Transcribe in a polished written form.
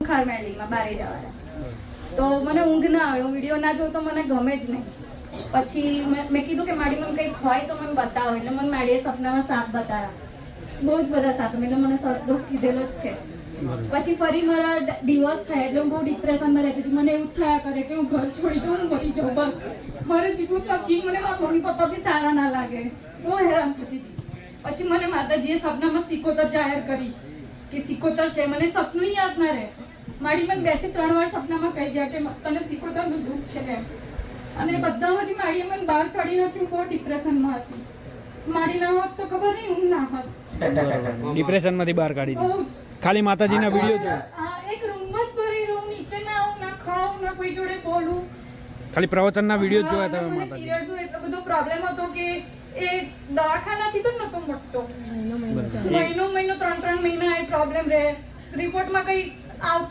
ખાર મેડિંગમાં બારે જવાના. તો મને ઊંઘ ના આવે, હું વિડીયો ના જોઉં તો મને ગમે જ નહીં. પછી મેં કીધું કે માડીમાં કંઈક હોય તો મને બતાવો. એટલે મને માડીએ સપનામાં સાપ બતાવ્યા, બહુ જ બધા સાપ. એટલે મને સરદોષ કીધેલો જ છે. પછી ફરી મારા ડિવોર્સ થયા એટલે હું બહુ ડિપ્રેશનમાં રહેતી હતી. મને એવું થયા કરે કે હું ઘર છોડી દઉં, હું મરી જાઉં, બસ મારે જીવવું નથી. મને મારા મમ્મી પપ્પા બી સારા ના લાગે, બહુ હેરાન થતી હતી. પછી મને માતાજીએ સપનામાં સિકોતર જાહેર કરી કે સિકોતર છે. મને સપનું યાદ ના રહે. માડી મને 2 થી 3 વાર સપનામાં કહી ગયા કે તને સિકોતરનું દુઃખ છે એમ. અને બધામાંથી માડીએ મને બહાર કાઢી નાખ્યું. બહુ ડિપ્રેશનમાં હતી. માડી ના હોત તો ખબર નહીં હું ના હોત. ડિપ્રેશનમાંથી બહાર કાઢી દીધી ખાલી માતાજીના વિડીયો છે. એક રૂમમાં જ ભરી રહું, નીચે ના આવું, ના ખાઉં, ના કોઈ જોડે બોલું. ખાલી પ્રવચનના વિડીયો જોયા તમે માતાજી. પીરિયડનો એટલો બધો પ્રોબ્લેમ હતો કે એ દવાખાનાથી પણ નતો મળતો. મહિનો 3 મહિના એ પ્રોબ્લેમ રહે. રિપોર્ટમાં કઈ આવતું